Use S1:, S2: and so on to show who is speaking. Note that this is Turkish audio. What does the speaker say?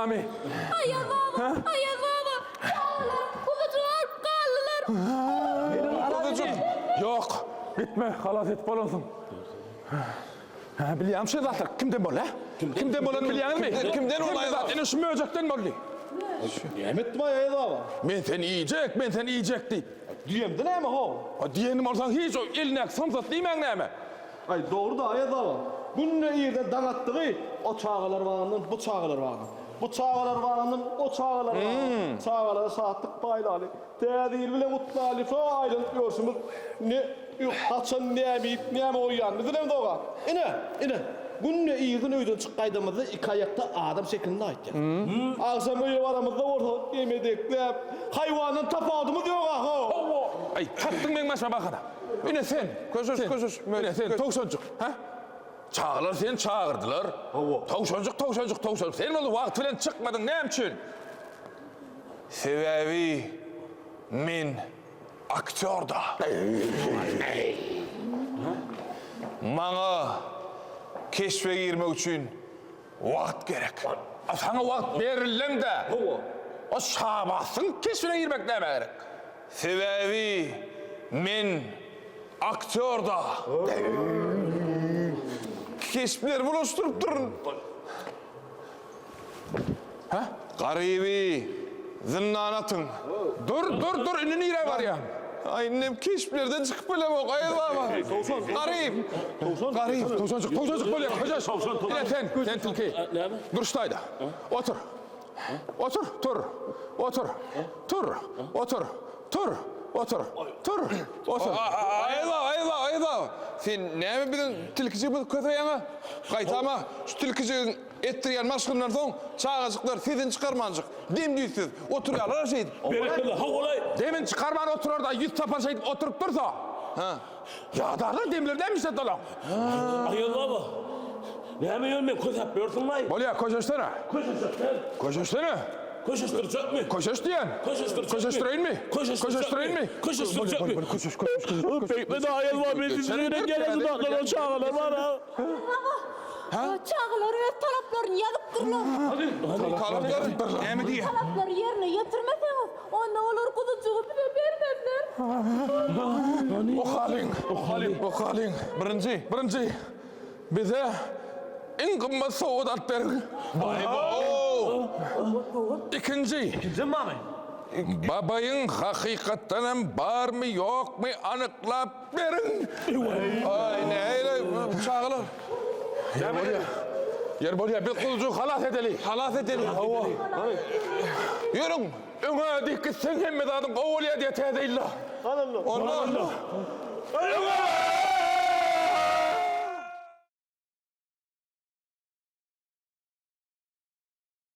S1: mi?
S2: Hayır baba, hayır baba. Kuzucular, kallılar.
S1: Kuzucuk. Yok. Gitme, halas et bolasın. Bilýän şey zaten. Kimden bol, ha? Kimden bolan bilýän mi?
S3: Kimden olay var?
S1: Ene şu möjekden boldy.
S4: Yemetdim ayaydı baba.
S1: Men seni yiyecek deyip.
S4: Diyemdi näme ho?
S1: Diyenim olsan hiç o eline samsat diýmän näme?
S4: Ay doğru da ayaydı baba. Bunun ýerde daňatdygy o çağalar bagyndan bu çağalar bagyn. Bu çağalar bagyndan o çağalar bagyn. Çağalara saatlik paýlaly. Täzir bilen mutlaly şo aýlanıp ýörsümüz. Ne haçan näme oýan. Bizem doga. Ine. Günne ýygyň öýden çykgaýdymyzda iki ayakta adam şeklinde aýtdy. Aksam öýe baramyzda orta ýemedekläp haýwanyň tapadymyz ýok ha.
S1: Ay, tattın men başa bakada. Ine sen, köşüş. Ine sen, togşoncuk, ha? Çağlar sen çağırdılar. Togşoncuk. Sen olu wagt bilen çykmadyň näme üçin? Sebebi men aktörda. Maňa keşfe girmek üçin wagt gerek. Sana wagt berilende. O şabasyň keşfine girmek näme gerek? Sebebi men aktörda. Keşfler bulaştırıp durun. Ha? Garibi zinnanatın. Dur, ününü yere var ya. Aynem keşflerden çıkıp böyle bak, ayılama. Garip. Togşoncuk böyle, kocaş. Yine sen tilki. Duruştaydı. Otur. Ayılma. Sen näme bilen tilkici bu köpeğine? Qaytama, şu tilkici ettirýän maşgyndan soň çağaçyklar sizin çıkarmanjyk. Demdiysiz, oturýarlar şeýdi.
S5: Berekeli, ha olay.
S1: Demin çıkarman oturur da yüz tapar şeýdi oturup dursa. Ha. Ýagdarlar demlerden mi şetala?
S5: Ayol baba. Näme ýölmen kösap ýörtünmay?
S1: Bolýa, koşaştana. Koşaştana.
S5: Koşuşturacak mı?
S1: Koşaş diýen. Koşaştyrayın mı?
S5: Koşuşturacak mı?
S1: Koşaş.
S5: Bekle ayol baba, ben sizlere gelen dudaklar o çağalar var ha.
S2: Baba, çağlar öz talaplarını yazıp durlar.
S1: Talaplar näme diýär?
S2: Talapları yerine getirmeseniz, onda olur kuzucuğu bize vermezler.
S1: O halin. Birinci. Bize en kımmat soğudat verin. İkinci.
S5: Kim mami?
S1: Babayın hakikatten var mı yok mu anıklap verin. Ay neyle çağlar. Yer bolya bir kuzucu halas edeli. Yürün. Öňe dikkat sen hemme dadın oğulya diye teyze illa.
S4: Allah.
S1: Allah.